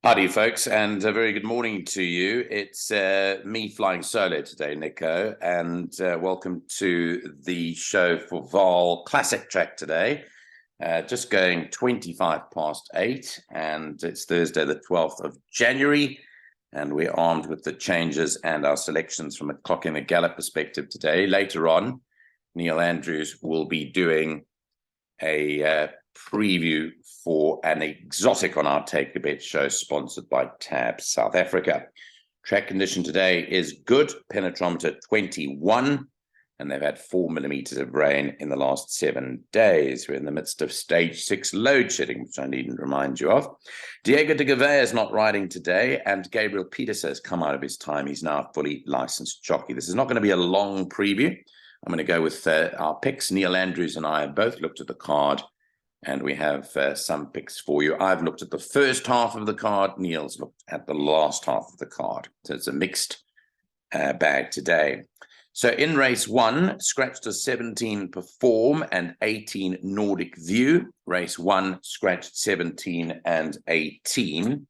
Howdy, folks, and a very good morning to you. It's me flying solo today, Nico, and welcome to the show for Vaal Classic Track today. Just going 25 past 8, and it's Thursday, the 12th of January, and we're armed with the changes and our selections from a Clocking the Gallop perspective today. Later on, Neil Andrews will be doing a preview for an exotic on our Take a Bet show sponsored by Tab South Africa. Track condition today is good, penetrometer 21, and they've had 4 millimeters of rain in the last 7 days. We're in the midst of stage 6 load shedding, which I needn't remind you of. Diego de Gavea is not riding today, and Gabriel Peterson has come out of his time. He's now a fully licensed jockey. This is not going to be a long preview. I'm going to go with our picks. Neil Andrews and I have both looked at the card, and we have some picks for you. I've looked at the first half of the card. Neil's looked at the last half of the card. So it's a mixed bag today. So in race 1, scratched a 17 Perform and 18 Nordic View. Race 1, scratched 17 and 18.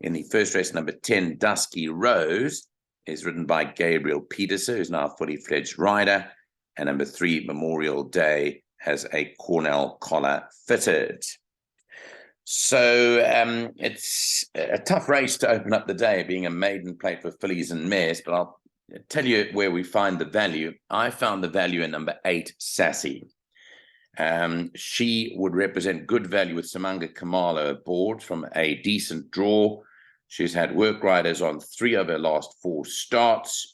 In the first race, number 10, Dusky Rose, is ridden by Gabriel Peterson, who's now a fully fledged rider. And number 3, Memorial Day, has a Cornell collar fitted. So it's a tough race to open up the day, being a maiden plate for fillies and mares, but I'll tell you where we find the value. I found the value in number 8, Sassy. She would represent good value with Samanga Kamala aboard from a decent draw. She's had work riders on 3 of her last 4 starts.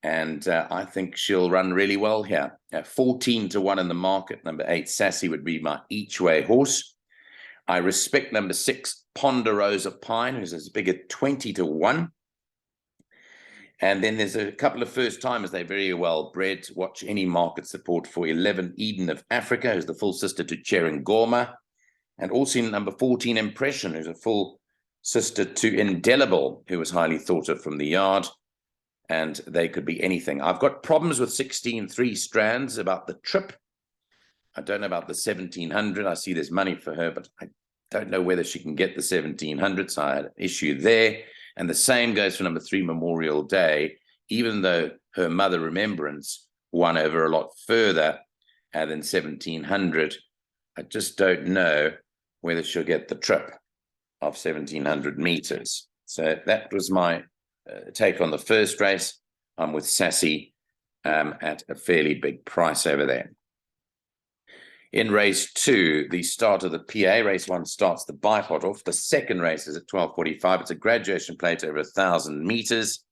And I think she'll run really well here. 14-1 in the market. Number 8, Sassy, would be my each-way horse. I respect number 6, Ponderosa Pine, who's as big at 20-1. And then there's a couple of first-timers. They're very well bred. Watch any market support for 11, Eden of Africa, who's the full sister to Cherengorma. And also number 14, Impression, who's a full sister to Indelible, who was highly thought of from the yard. And they could be anything. I've got problems with 16 3 strands about the trip. I don't know about the 1700. I see there's money for her, but I don't know whether she can get the 1700. So I had an issue there. And the same goes for number 3, Memorial Day, even though her mother Remembrance won over a lot further than 1700. I just don't know whether she'll get the trip of 1700 meters. So that was my take on the first race. I'm with Sassy at a fairly big price over there. In race 2, the start of the PA, race 1 starts the bipod off. The second race is at 12:45. It's a graduation plate over 1,000 meters.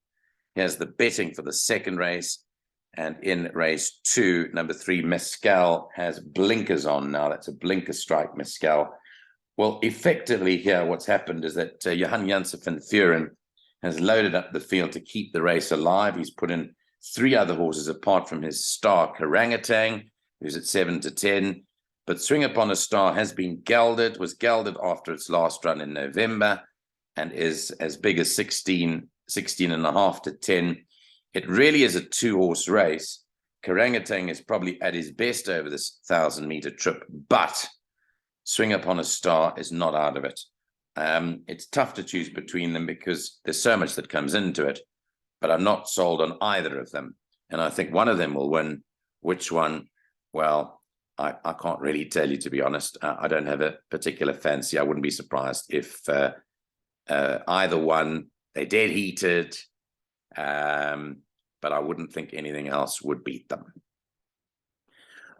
Here's the betting for the second race. And in race 2, number 3, Mescal, has blinkers on now. That's a blinker strike, Mescal. Well, effectively here, what's happened is that Johan Janssen van Vuren has loaded up the field to keep the race alive. He's put in 3 other horses apart from his star Karangatang, who's at 7-10. But Swing Upon a Star has been gelded, was gelded after its last run in November, and is as big as 16 and a half to 10. It really is a 2-horse race. Karangatang is probably at his best over this 1,000-meter trip, but Swing Upon a Star is not out of it. It's tough to choose between them because there's so much that comes into it, but I'm not sold on either of them. And I think one of them will win. Which one? Well, I can't really tell you, to be honest. I don't have a particular fancy. I wouldn't be surprised if either one, they're dead heated, but I wouldn't think anything else would beat them.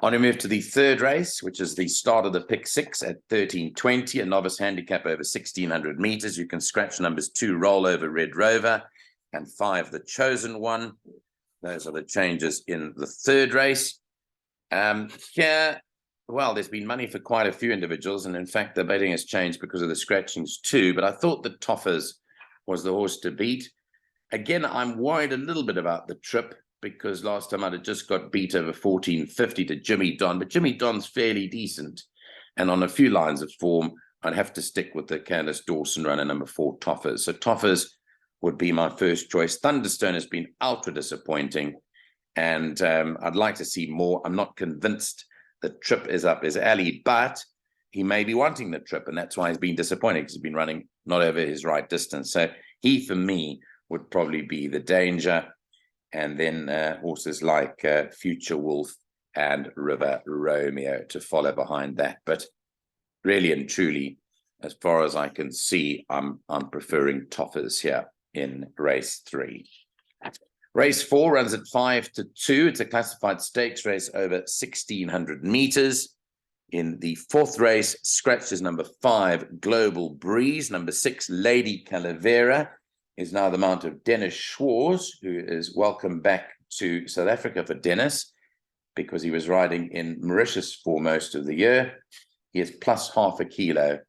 On we move to the third race, which is the start of the pick 6 at 13:20, a novice handicap over 1,600 meters. You can scratch numbers 2, Rollover Red Rover, and 5, The Chosen One. Those are the changes in the third race. Here, well, there's been money for quite a few individuals, and in fact, the betting has changed because of the scratchings too, but I thought the Toffers was the horse to beat. Again, I'm worried a little bit about the trip, because last time I'd have just got beat over 14.50 to Jimmy Don, but Jimmy Don's fairly decent. And on a few lines of form, I'd have to stick with the Candice Dawson runner, number 4, Toffers. So Toffers would be my first choice. Thunderstone has been ultra disappointing, and I'd like to see more. I'm not convinced the trip is up his alley, but he may be wanting the trip, and that's why he's been disappointed, because he's been running not over his right distance. So he, for me, would probably be the danger. And then horses like Future Wolf and River Romeo to follow behind that. But really and truly, as far as I can see, I'm preferring Toffers here in race 3. Race 4 runs at 5-2. It's a classified stakes race over 1,600 meters. In the 4th race, scratched is number 5, Global Breeze. Number 6, Lady Calavera, is now the mount of Dennis Schwarz, who is welcome back to South Africa for Dennis, because he was riding in Mauritius for most of the year. He is plus half a kilo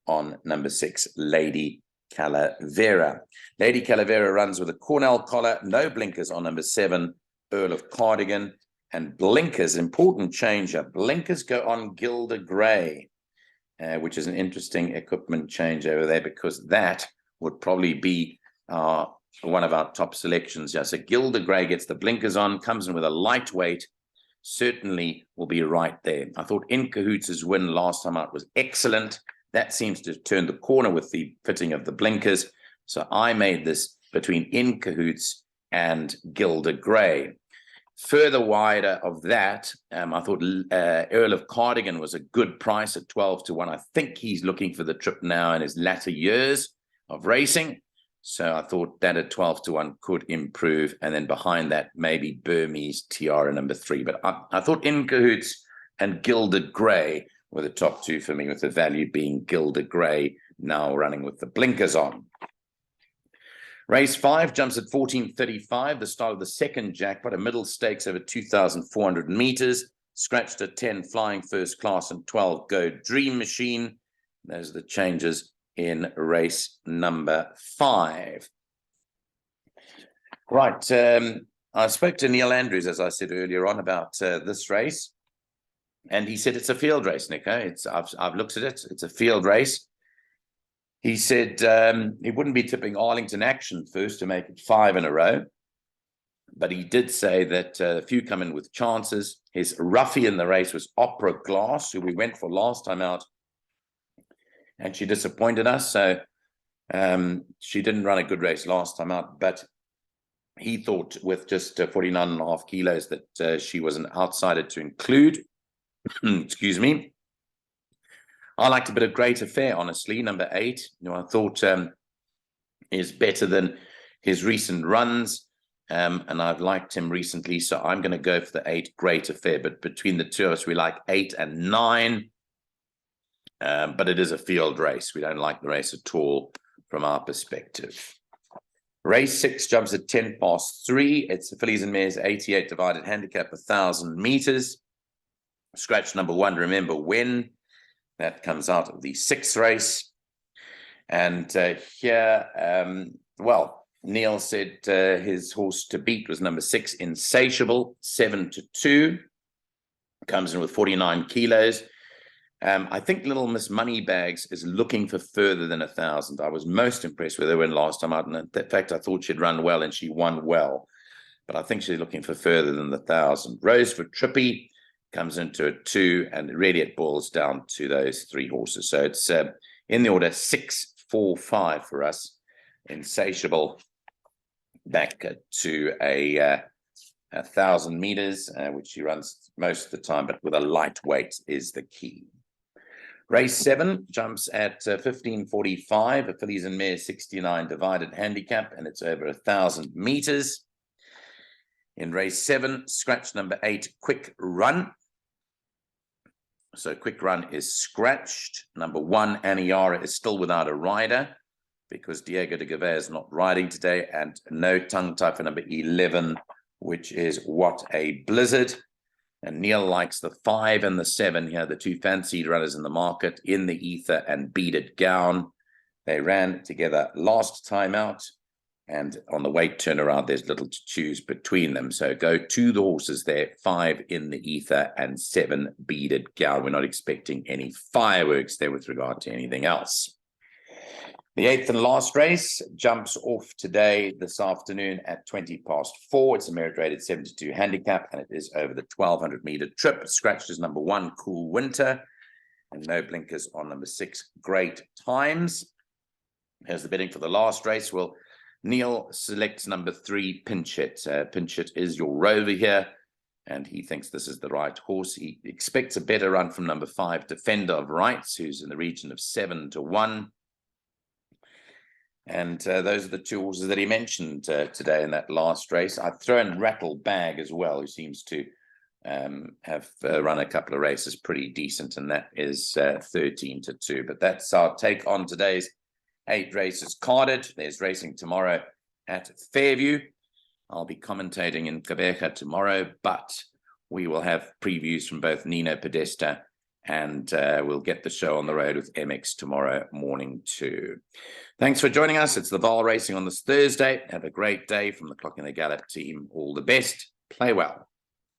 on number 6, Lady Calavera. Lady Calavera runs with a Cornell collar, no blinkers on number 7, Earl of Cardigan, and blinkers, important change here, blinkers go on Gilda Gray, which is an interesting equipment change over there, because that would probably be one of our top selections. Yeah, so Gilda Gray gets the blinkers on, comes in with a lightweight, certainly will be right there. I thought In Cahoots' win last time out was excellent. That seems to have turned the corner with the fitting of the blinkers. So I made this between In Cahoots and Gilda Gray. Further wider of that, I thought Earl of Cardigan was a good price at 12-1. I think he's looking for the trip now in his latter years of racing. So I thought that at 12-1 could improve. And then behind that, maybe Burmese Tiara number 3. But I thought In Cahoots and Gilda Gray were the top 2 for me, with the value being Gilda Gray now running with the blinkers on. Race 5 jumps at 14:35, the start of the second jackpot, a middle stakes over 2,400 meters, scratched at 10 Flying First Class and 12 Go Dream Machine. Those are the changes in race number 5. Right, I spoke to Neil Andrews, as I said earlier on, about this race, and he said it's a field race, Nico. I've looked at it. It's a field race. He said he wouldn't be tipping Arlington Action first to make it 5 in a row, but he did say that a few come in with chances. His roughie in the race was Opera Glass, who we went for last time out, and she disappointed us. So she didn't run a good race last time out, but he thought with just 49.5 kilos that she was an outsider to include. Excuse me. I liked a bit of Great Affair, honestly, number 8. I thought is better than his recent runs, and I've liked him recently, so I'm going to go for the 8 Great Affair. But between the two of us, we like 8 and 9. But it is a field race. We don't like the race at all from our perspective. Race 6 jumps at 3:10. It's the Fillies and Mares 88 divided handicap, 1,000 meters. Scratch number 1, Remember When. That comes out of the 6th race. And here, well, Neil said his horse to beat was number 6, Insatiable, 7-2. Comes in with 49 kilos. I think Little Miss Moneybags is looking for further than 1,000. I was most impressed with her when last time out. And in fact, I thought she'd run well, and she won well. But I think she's looking for further than the 1,000. Rose for Trippy comes into a 2, and really it boils down to those 3 horses. So it's in the order 6, 4, 5 for us. Insatiable back to a 1,000 meters, which she runs most of the time, but with a lightweight is the key. Race 7 jumps at 15:45, a Fillies and Mares 69 divided handicap, and it's over 1,000 meters. In race 7, scratch number 8, Quick Run. So Quick Run is scratched. Number 1, Aniara, is still without a rider because Diego de Gavea is not riding today, and no tongue tie for number 11, which is What a Blizzard. And Neil likes the 5 and the 7 here, the 2 fancied runners in the market, In the Ether and Beaded Gown. They ran together last time out, and on the weight turnaround, there's little to choose between them. So go to the horses there, 5 In the Ether and 7 Beaded Gown. We're not expecting any fireworks there with regard to anything else. The 8th and last race jumps off today, this afternoon at 4:20. It's a merit rated 72 handicap, and it is over the 1,200 meter trip. Scratched is number 1, Cool Winter. and no blinkers on number 6, Great Times. Here's the betting for the last race. Well, Neil selects number 3, Pinch It. Pinch It is your rover here, and he thinks this is the right horse. He expects a better run from number 5, Defender of Rights, who's in the region of 7-1. And those are the 2 horses that he mentioned today in that last race. I'd throw in Rattle Bag as well, who seems to have run a couple of races pretty decent, and that is 13-2. But that's our take on today's 8 races carded. There's racing tomorrow at Fairview. I'll be commentating in Quebec tomorrow, but we will have previews from both Nino Podesta, and we'll get the show on the road with MX tomorrow morning too. Thanks for joining us. It's the Vaal Racing on this Thursday. Have a great day from the Clocking The Gallop team. All the best. Play well.